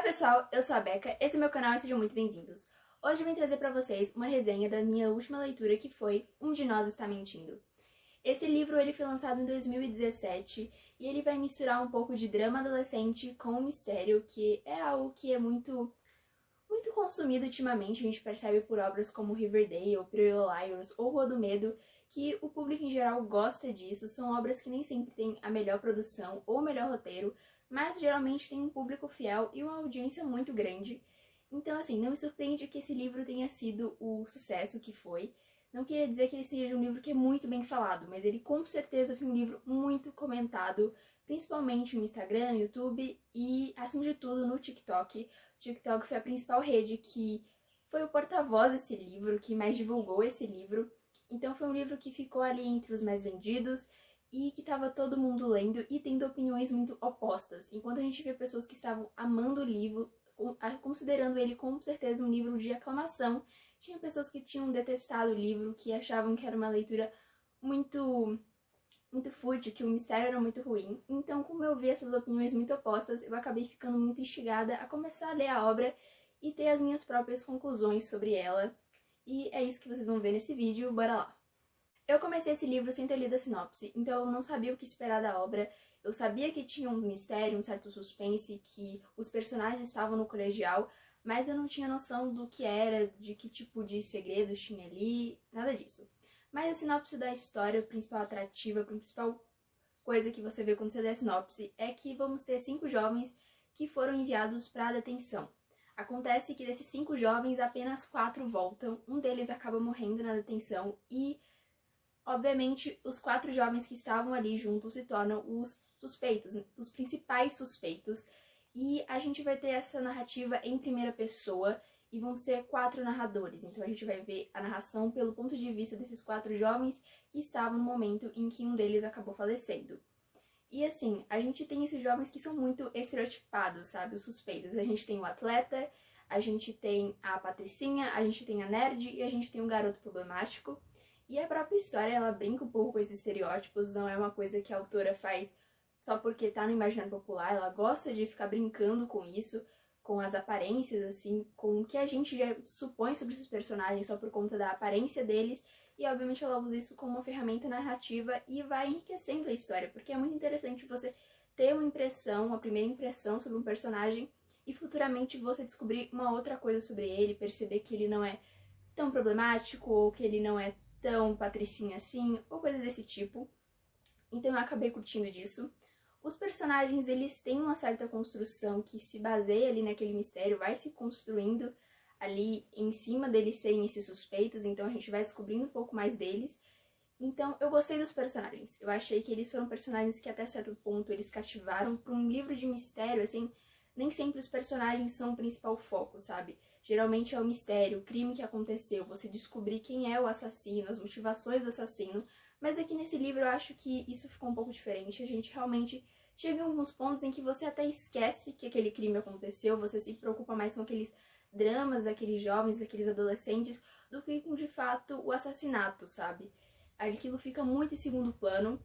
pessoal, eu sou a Becca, esse é meu canal e sejam muito bem-vindos. Hoje eu vim trazer pra vocês uma resenha da minha última leitura que foi Um de Nós Está Mentindo. Esse livro ele foi lançado em 2017 e ele vai misturar um pouco de drama adolescente com mistério, que é algo que é muito consumido ultimamente. A gente percebe por obras como Riverdale, Pretty Little Liars ou Rua do Medo, que o público em geral gosta disso. São obras que nem sempre têm a melhor produção ou o melhor roteiro, mas geralmente tem um público fiel e uma audiência muito grande. Então, assim, não me surpreende que esse livro tenha sido o sucesso que foi. Não queria dizer que ele seja um livro que é muito bem falado, mas ele com certeza foi um livro muito comentado, principalmente no Instagram, no YouTube e, acima de tudo, no TikTok. O TikTok foi a principal rede que foi o porta-voz desse livro, que mais divulgou esse livro. Então foi um livro que ficou ali entre os mais vendidos e que estava todo mundo lendo e tendo opiniões muito opostas. Enquanto a gente vê pessoas que estavam amando o livro, considerando ele com certeza um livro de aclamação, tinha pessoas que tinham detestado o livro, que achavam que era uma leitura muito fútil, que o mistério era muito ruim. Então, como eu vi essas opiniões muito opostas, eu acabei ficando muito instigada a começar a ler a obra e ter as minhas próprias conclusões sobre ela. E é isso que vocês vão ver nesse vídeo, bora lá! Eu comecei esse livro sem ter lido a sinopse, então eu não sabia o que esperar da obra. Eu sabia que tinha um mistério, um certo suspense, que os personagens estavam no colegial, mas eu não tinha noção do que era, de que tipo de segredos tinha ali, nada disso. Mas a sinopse da história, a principal atrativa, a principal coisa que você vê quando você lê a sinopse, é que vamos ter 5 jovens que foram enviados para a detenção. Acontece que desses 5 jovens, apenas 4 voltam, um deles acaba morrendo na detenção e, obviamente, os 4 jovens que estavam ali juntos se tornam os suspeitos, os principais suspeitos. E a gente vai ter essa narrativa em primeira pessoa e vão ser 4 narradores. Então a gente vai ver a narração pelo ponto de vista desses 4 jovens que estavam no momento em que um deles acabou falecendo. E assim, a gente tem esses jovens que são muito estereotipados, sabe? Os suspeitos. A gente tem o atleta, a gente tem a patricinha, a gente tem a nerd e a gente tem o garoto problemático. E a própria história, ela brinca um pouco com esses estereótipos, não é uma coisa que a autora faz só porque tá no imaginário popular, ela gosta de ficar brincando com isso, com as aparências, assim, com o que a gente já supõe sobre esses personagens só por conta da aparência deles, e obviamente ela usa isso como uma ferramenta narrativa e vai enriquecendo a história, porque é muito interessante você ter uma impressão, uma primeira impressão sobre um personagem, e futuramente você descobrir uma outra coisa sobre ele, perceber que ele não é tão problemático, ou que ele não é tão patricinha assim, ou coisas desse tipo. Então eu acabei curtindo disso. Os personagens, eles têm uma certa construção que se baseia ali naquele mistério, vai se construindo ali em cima deles serem esses suspeitos, então a gente vai descobrindo um pouco mais deles. Então eu gostei dos personagens, eu achei que eles foram personagens que até certo ponto eles cativaram para um livro de mistério, assim, nem sempre os personagens são o principal foco, sabe? Geralmente é o mistério, o crime que aconteceu, você descobrir quem é o assassino, as motivações do assassino. Mas aqui nesse livro eu acho que isso ficou um pouco diferente. A gente realmente chega em alguns pontos em que você até esquece que aquele crime aconteceu, você se preocupa mais com aqueles dramas daqueles jovens, daqueles adolescentes, do que com, de fato, o assassinato, sabe? Aquilo fica muito em segundo plano.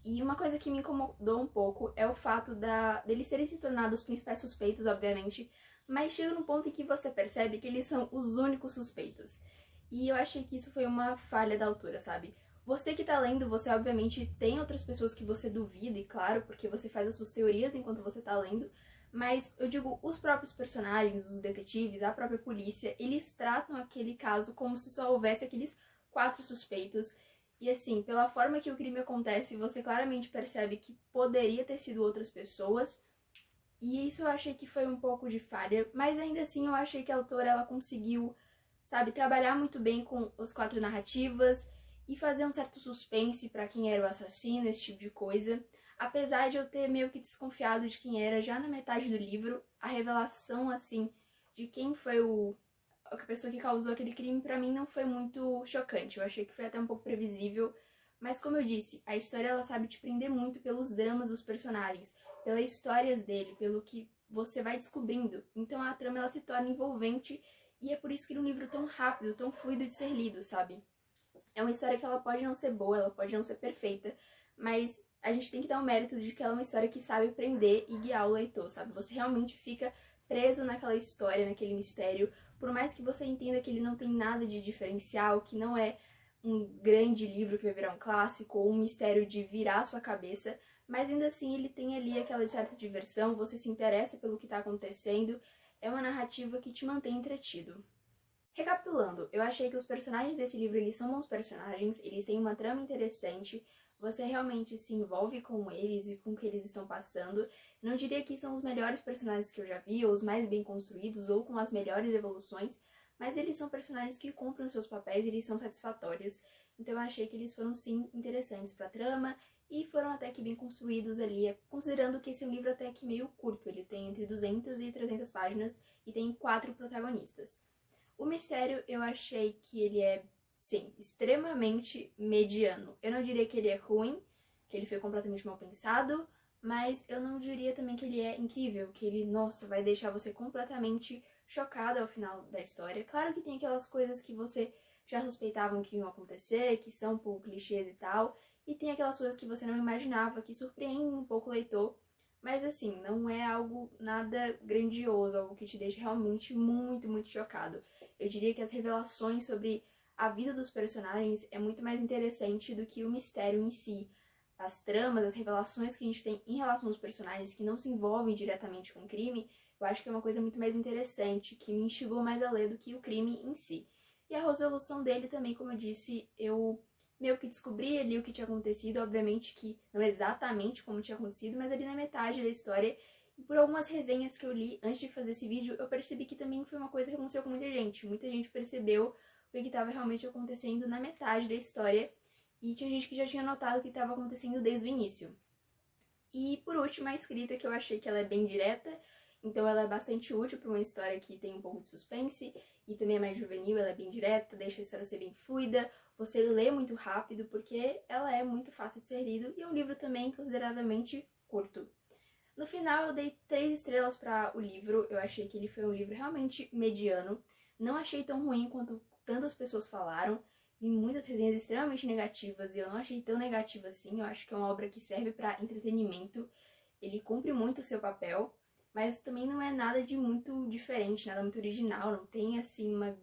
E uma coisa que me incomodou um pouco é o fato deles terem se tornado os principais suspeitos, obviamente, mas chega num ponto em que você percebe que eles são os únicos suspeitos. E eu achei que isso foi uma falha da autora, sabe? Você que tá lendo, você obviamente tem outras pessoas que você duvida, e claro, porque você faz as suas teorias enquanto você tá lendo, mas eu digo, os próprios personagens, os detetives, a própria polícia, eles tratam aquele caso como se só houvesse aqueles 4 suspeitos. E assim, pela forma que o crime acontece, você claramente percebe que poderia ter sido outras pessoas. E isso eu achei que foi um pouco de falha, mas ainda assim eu achei que a autora ela conseguiu, sabe, trabalhar muito bem com as 4 narrativas e fazer um certo suspense pra quem era o assassino, esse tipo de coisa. Apesar de eu ter meio que desconfiado de quem era já na metade do livro, a revelação, assim, de quem foi a pessoa que causou aquele crime, pra mim não foi muito chocante. Eu achei que foi até um pouco previsível, mas como eu disse, a história ela sabe te prender muito pelos dramas dos personagens, pelas histórias dele, pelo que você vai descobrindo. Então a trama ela se torna envolvente e é por isso que ele é um livro tão rápido, tão fluido de ser lido, sabe? É uma história que ela pode não ser boa, ela pode não ser perfeita, mas a gente tem que dar o mérito de que ela é uma história que sabe prender e guiar o leitor, sabe? Você realmente fica preso naquela história, naquele mistério, por mais que você entenda que ele não tem nada de diferencial, que não é um grande livro que vai virar um clássico ou um mistério de virar sua cabeça, mas ainda assim ele tem ali aquela certa diversão, você se interessa pelo que está acontecendo, é uma narrativa que te mantém entretido. Recapitulando, eu achei que os personagens desse livro eles são bons personagens, eles têm uma trama interessante, você realmente se envolve com eles e com o que eles estão passando. Não diria que são os melhores personagens que eu já vi, ou os mais bem construídos, ou com as melhores evoluções, mas eles são personagens que cumprem os seus papéis, eles são satisfatórios. Então eu achei que eles foram sim interessantes para a trama e foram até que bem construídos ali, considerando que esse é um livro até que meio curto, ele tem entre 200 e 300 páginas e tem 4 protagonistas. O mistério eu achei que ele é, sim, extremamente mediano. Eu não diria que ele é ruim, que ele foi completamente mal pensado, mas eu não diria também que ele é incrível, que ele, nossa, vai deixar você completamente chocado ao final da história. Claro que tem aquelas coisas que você já suspeitavam que iam acontecer, que são um pouco clichês e tal, e tem aquelas coisas que você não imaginava, que surpreendem um pouco o leitor, mas assim, não é algo nada grandioso, algo que te deixa realmente muito, muito chocado. Eu diria que as revelações sobre a vida dos personagens é muito mais interessante do que o mistério em si. As tramas, as revelações que a gente tem em relação aos personagens que não se envolvem diretamente com o crime, eu acho que é uma coisa muito mais interessante, que me instigou mais a ler do que o crime em si. E a resolução dele também, como eu disse, eu meio que descobri ali o que tinha acontecido, obviamente que não exatamente como tinha acontecido, mas ali na metade da história. E por algumas resenhas que eu li antes de fazer esse vídeo, eu percebi que também foi uma coisa que aconteceu com muita gente. Muita gente percebeu o que estava realmente acontecendo na metade da história, e tinha gente que já tinha notado o que estava acontecendo desde o início. E por último, a escrita, que eu achei que ela é bem direta, então ela é bastante útil para uma história que tem um pouco de suspense e também é mais juvenil, ela é bem direta, deixa a história ser bem fluida, você lê muito rápido porque ela é muito fácil de ser lido e é um livro também consideravelmente curto. No final eu dei 3 estrelas para o livro, eu achei que ele foi um livro realmente mediano, não achei tão ruim quanto tantas pessoas falaram, vi muitas resenhas extremamente negativas e eu não achei tão negativa assim, eu acho que é uma obra que serve para entretenimento, ele cumpre muito o seu papel, mas também não é nada de muito diferente, nada muito original, não tem assim um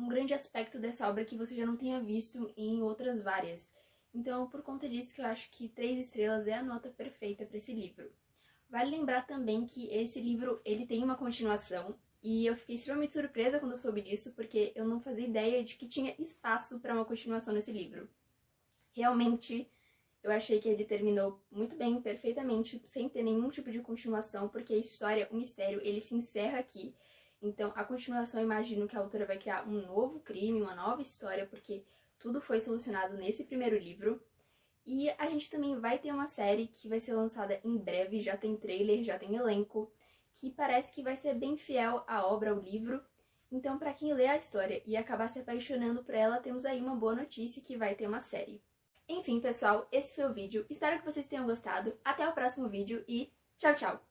grande aspecto dessa obra que você já não tenha visto em outras várias. Então, por conta disso que eu acho que 3 estrelas é a nota perfeita para esse livro. Vale lembrar também que esse livro ele tem uma continuação, e eu fiquei extremamente surpresa quando eu soube disso, porque eu não fazia ideia de que tinha espaço para uma continuação nesse livro. Realmente, eu achei que ele terminou muito bem, perfeitamente, sem ter nenhum tipo de continuação, porque a história, o mistério, ele se encerra aqui. Então, a continuação, eu imagino que a autora vai criar um novo crime, uma nova história, porque tudo foi solucionado nesse primeiro livro. E a gente também vai ter uma série que vai ser lançada em breve, já tem trailer, já tem elenco, que parece que vai ser bem fiel à obra, ao livro. Então, para quem lê a história e acabar se apaixonando por ela, temos aí uma boa notícia que vai ter uma série. Enfim, pessoal, esse foi o vídeo. Espero que vocês tenham gostado. Até o próximo vídeo e tchau, tchau!